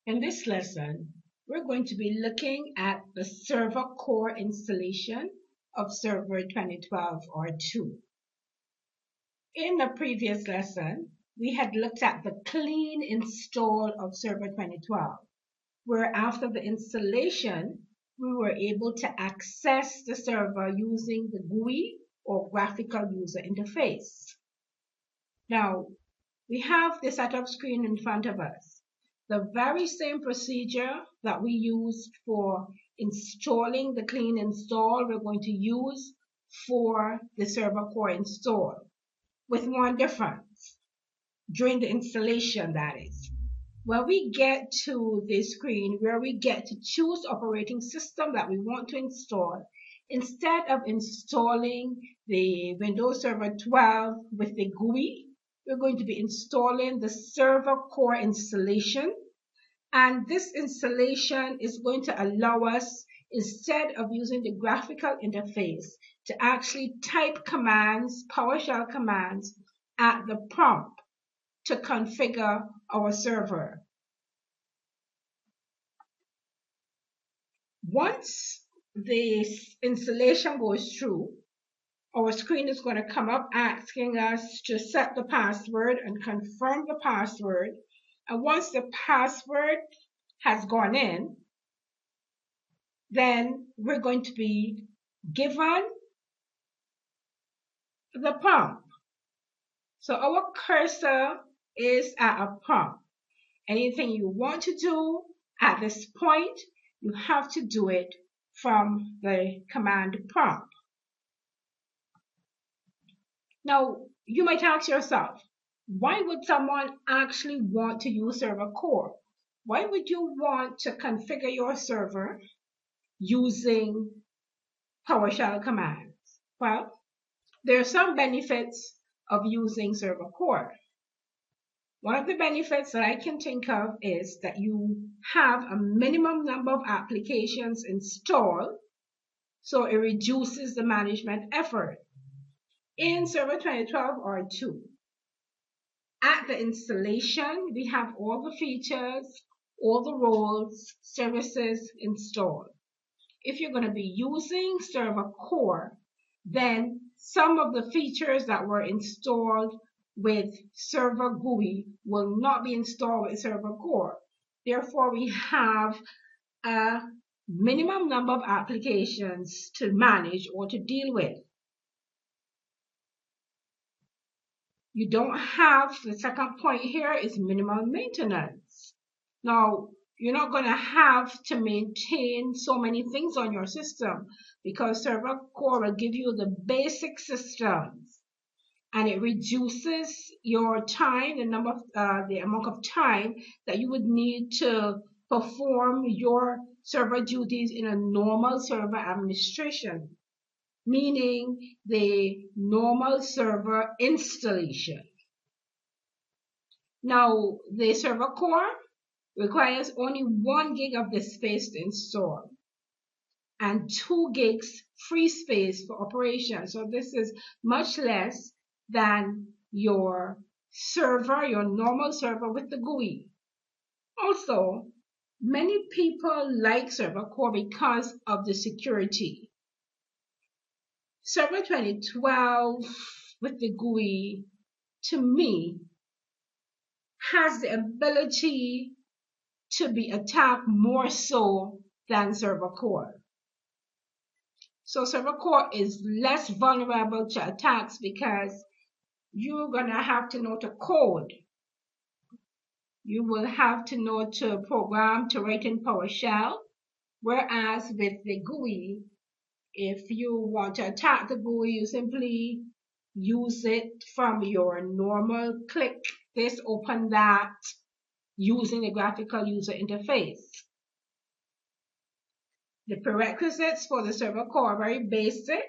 In this lesson, we're going to be looking at the server core installation of Server 2012 R2. In the previous lesson, we had looked at the clean install of Server 2012, where after the installation, we were able to access the server using the GUI or graphical user interface. Now, we have the setup screen in front of us. The very same procedure that we used for installing the clean install, we're going to use for the server core install, with one difference. During the installation, that is. When we get to the screen where we get to choose operating system that we want to install, instead of installing the Windows Server 12 with the GUI, we're going to be installing the server core installation. And this installation is going to allow us, instead of using the graphical interface, to actually type commands, PowerShell commands, at the prompt to configure our server. Once the installation goes through, our screen is going to come up asking us to set the password and confirm the password. And once the password has gone in, then we're going to be given the prompt. So our cursor is at a prompt. Anything you want to do at this point, you have to do it from the command prompt. Now, you might ask yourself, why would someone actually want to use server core? Why would you want to configure your server using PowerShell commands? Well, there are some benefits of using server core. One of the benefits that I can think of is that you have a minimum number of applications installed, so it reduces the management effort. In Server 2012 R2, at the installation, we have all the features, all the roles, services installed. If you're going to be using server core, then some of the features that were installed with server GUI will not be installed with server core. Therefore, we have a minimum number of applications to manage or to deal with. You don't have, the second point here is minimal maintenance. Now, you're not going to have to maintain so many things on your system because server core will give you the basic systems, and it reduces your time, the amount of time that you would need to perform your server duties in a normal server administration, meaning the normal server installation. Now, the server core requires only 1 gig of the space to install and 2 gigs free space for operation. So this is much less than your server, your normal server with the GUI. Also, many people like server core because of the security. Server 2012 with the GUI, to me, has the ability to be attacked more so than server core. So server core is less vulnerable to attacks because you're going to have to know to code. You will have to know to program, to write in PowerShell, whereas with the GUI, if you want to attack the GUI, you simply use it from your normal click this, open that, using the graphical user interface. The prerequisites for the server core are very basic.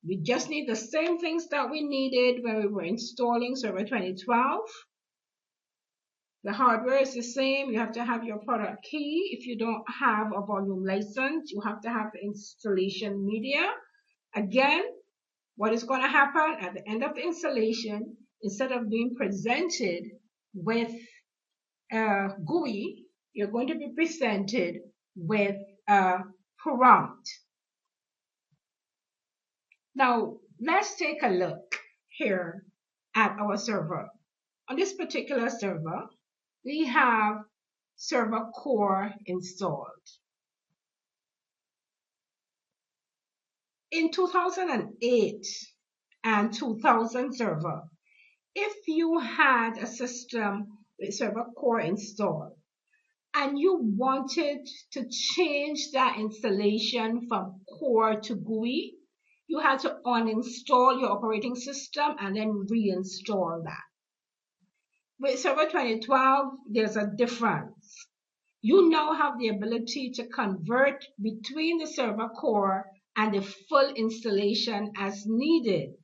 We just need the same things that we needed when we were installing Server 2012. The hardware is the same. You have to have your product key. If you don't have a volume license, you have to have the installation media. Again, what is going to happen at the end of the installation, instead of being presented with GUI, you're going to be presented with a prompt. Now, let's take a look here at our server. On this particular server, we have Server Core installed. In 2008 and 2000 server, if you had a system with Server Core installed and you wanted to change that installation from Core to GUI, you had to uninstall your operating system and then reinstall that. With Server 2012, there's a difference. You now have the ability to convert between the Server Core and the full installation as needed.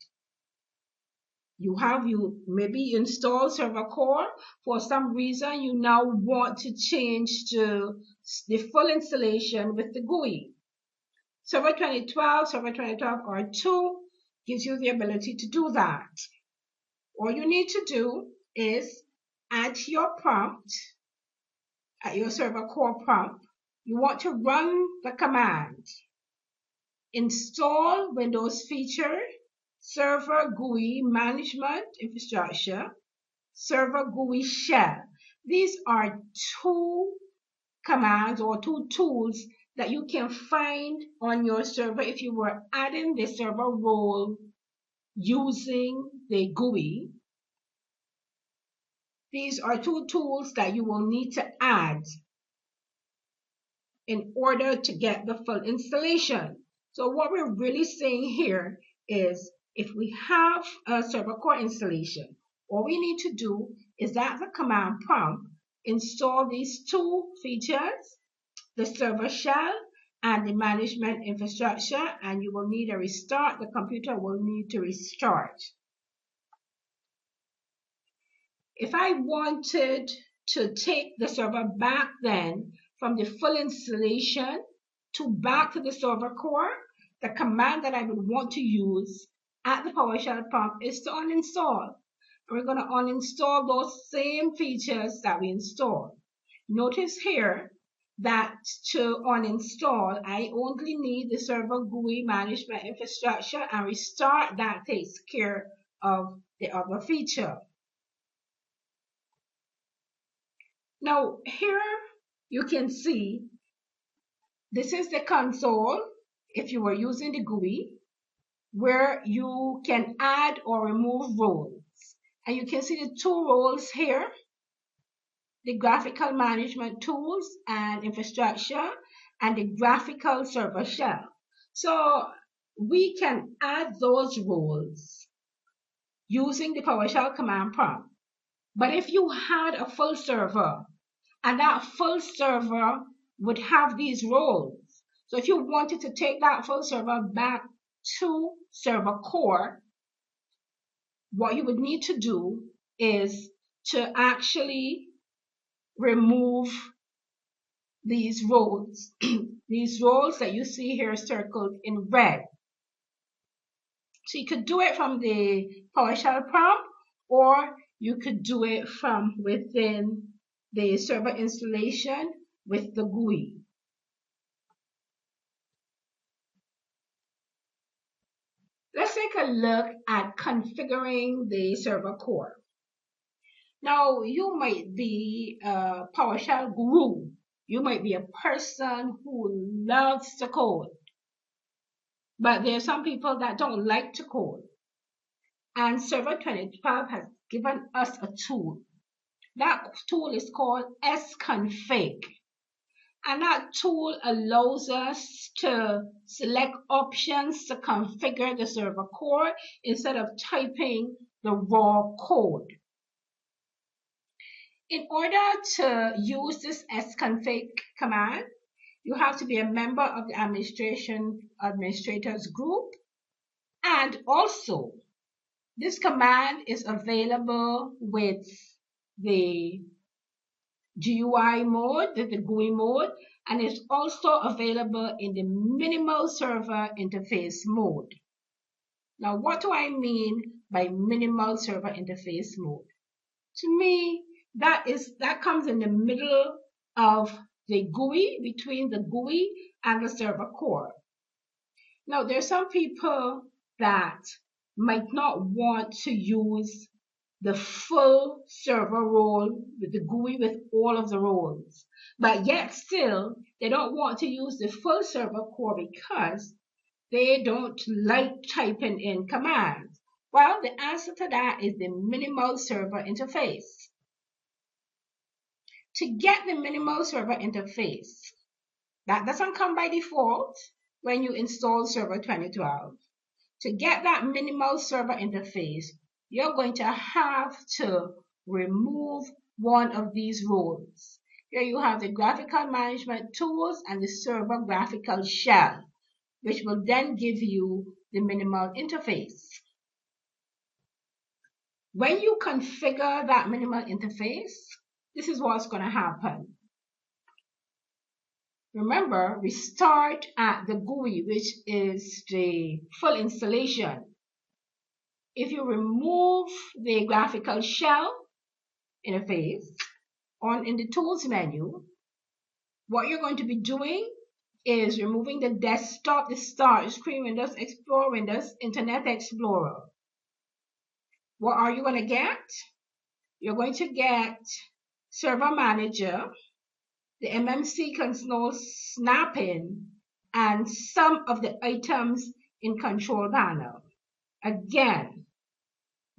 Maybe install Server Core. For some reason, you now want to change to the full installation with the GUI. Server 2012, Server 2012 R2 gives you the ability to do that. All you need to do is at your prompt, at your Server Core prompt, you want to run the command install Windows Feature Server GUI Management Infrastructure Server GUI Shell. These are two commands or two tools that you can find on your server if you were adding the server role using the GUI. These are two tools that you will need to add in order to get the full installation. So what we're really saying here is if we have a Server Core installation, all we need to do is at the command prompt, install these two features, the server shell and the management infrastructure, and you will need a restart. The computer will need to restart. If I wanted to take the server back then from the full installation to back to the Server Core, the command that I would want to use at the PowerShell prompt is to uninstall. We're going to uninstall those same features that we installed. Notice here that to uninstall, I only need the Server GUI Management Infrastructure, and restart that takes care of the other feature. Now here you can see this is the console if you were using the GUI where you can add or remove roles. And you can see the two roles here, the graphical management tools and infrastructure and the graphical server shell. So we can add those roles using the PowerShell command prompt. But if you had a full server and that full server would have these roles, so if you wanted to take that full server back to Server Core, what you would need to do is to actually remove these roles, these roles that you see here circled in red. So you could do it from the PowerShell prompt, or you could do it from within the server installation with the GUI. Let's take a look at configuring the Server Core. Now, you might be a PowerShell guru. You might be a person who loves to code. But there are some people that don't like to code. And Server 2012 has given us a tool. That tool is called sconfig. And that tool allows us to select options to configure the Server Core instead of typing the raw code. In order to use this sconfig command, you have to be a member of the administrators group. And also, this command is available with the GUI mode, the GUI mode, and it's also available in the minimal server interface mode. Now, what do I mean by minimal server interface mode? To me, that comes in the middle of the GUI, between the GUI and the server core. Now, there's some people that might not want to use the full server role with the GUI with all of the roles, but yet still they don't want to use the full server core because they don't like typing in commands. Well, the answer to that is the minimal server interface. To get the minimal server interface, that doesn't come by default when you install Server 2012. To get that minimal server interface, you're going to have to remove one of these roles. Here you have the graphical management tools and the server graphical shell, which will then give you the minimal interface. When you configure that minimal interface, this is what's going to happen. Remember, we start at the GUI, which is the full installation. If you remove the graphical shell interface in the tools menu, what you're going to be doing is removing the desktop, the start screen, Windows Explorer, Windows Internet Explorer. What are you going to get? You're going to get Server Manager, the MMC console snapping, and some of the items in Control Panel. Again,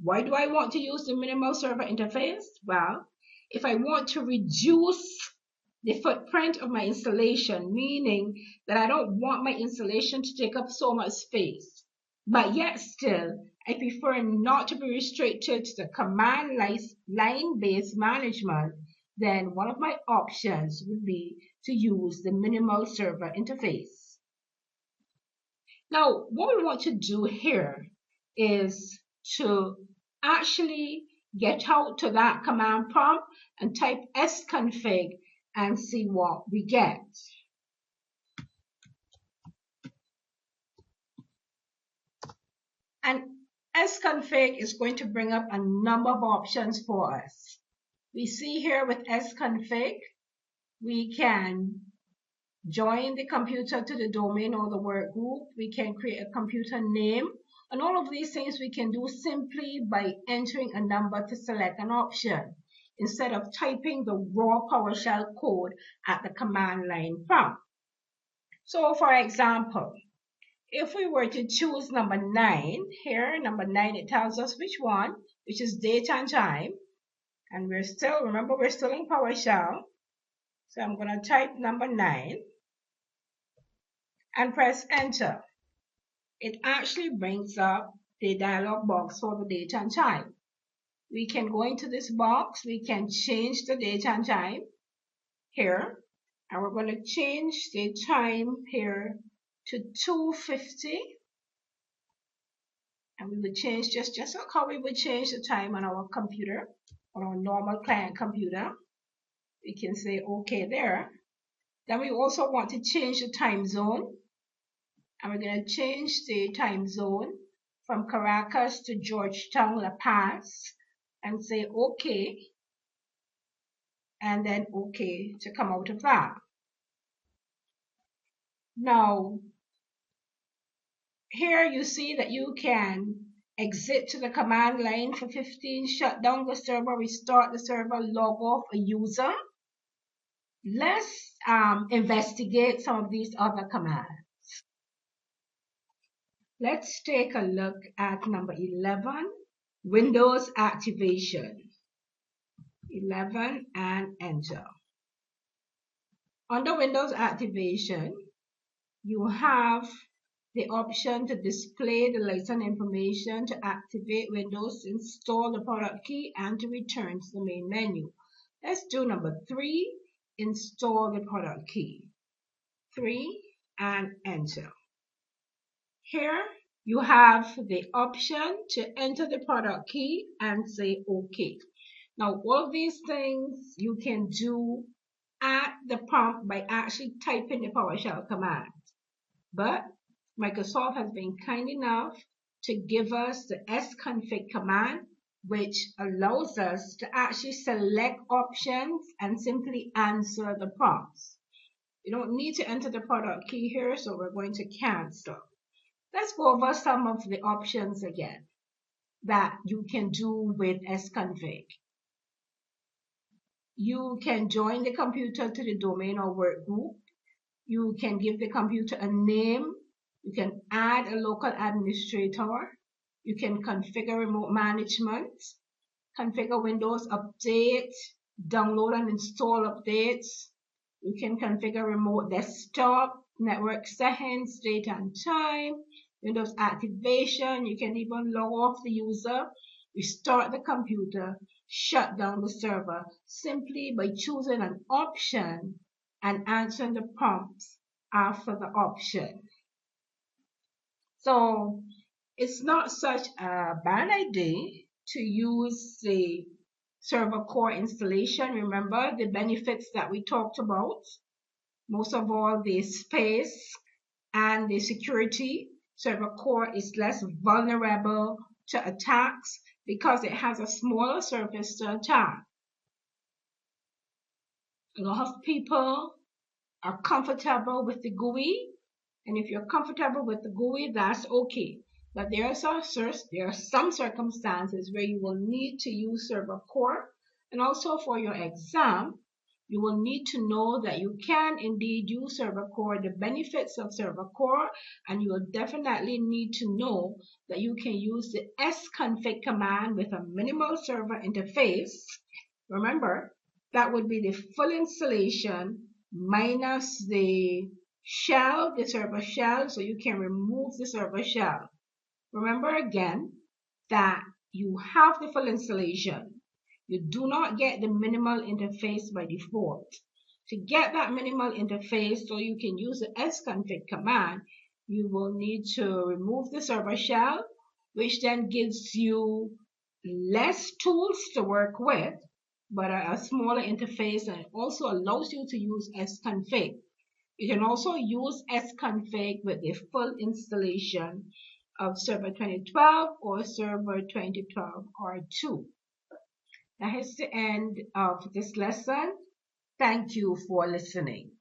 why do I want to use the minimal server interface? Well, if I want to reduce the footprint of my installation, meaning that I don't want my installation to take up so much space, but yet still, I prefer not to be restricted to the command line-based management, then one of my options would be to use the minimal server interface. Now, what we want to do here is to actually get out to that command prompt and type sconfig and see what we get. And sconfig is going to bring up a number of options for us. We see here with sconfig, we can join the computer to the domain or the work group. We can create a computer name. And all of these things we can do simply by entering a number to select an option, instead of typing the raw PowerShell code at the command line prompt. So for example, if we were to choose number 9, here, number 9, it tells us which one, which is date and time. And remember, we're still in PowerShell. So I'm going to type number 9 and press enter. It actually brings up the dialog box for the date and time. We can go into this box, we can change the date and time here, and we're going to change the time here to 2:50, and we would change just like how we would change the time on our computer, on our normal client computer. We can say OK there. Then we also want to change the time zone, and we're going to change the time zone from Caracas to Georgetown, La Paz, and say OK, and then OK to come out of that. Now, here you see that you can exit to the command line for 15, shut down the server, restart the server, log off a user. Let's investigate some of these other commands. Let's take a look at number 11, Windows activation. 11 and enter. Under Windows activation, you have the option to display the license information, to activate Windows, to install the product key, and to return to the main menu. Let's do number 3, install the product key. 3 and enter. Here you have the option to enter the product key and say OK. Now, all of these things you can do at the prompt by actually typing the PowerShell command. But Microsoft has been kind enough to give us the sconfig command which allows us to actually select options and simply answer the prompts. You don't need to enter the product key here, so we're going to cancel. Let's go over some of the options again that you can do with sconfig. You can join the computer to the domain or work group. You can give the computer a name. You can add a local administrator. You can configure remote management, configure Windows Update, download and install updates. You can configure remote desktop, network settings, date and time, Windows activation. You can even log off the user, restart the computer, shut down the server simply by choosing an option and answering the prompts after the option. So it's not such a bad idea to use the server core installation. Remember the benefits that we talked about, most of all the space and the security. Server core is less vulnerable to attacks because it has a smaller surface to attack. A lot of people are comfortable with the GUI, and if you're comfortable with the GUI, that's okay. But there are some circumstances where you will need to use server core, and also for your exam, you will need to know that you can indeed use server core, the benefits of server core, and you will definitely need to know that you can use the sconfig command with a minimal server interface. Remember, that would be the full installation minus the shell, the server shell, so you can remove the server shell. Remember again that you have the full installation. You do not get the minimal interface by default. To get that minimal interface so you can use the sconfig command, you will need to remove the server shell, which then gives you less tools to work with, but a smaller interface, and it also allows you to use sconfig. You can also use sconfig with the full installation of Server 2012 or Server 2012 R2. That is the end of this lesson. Thank you for listening.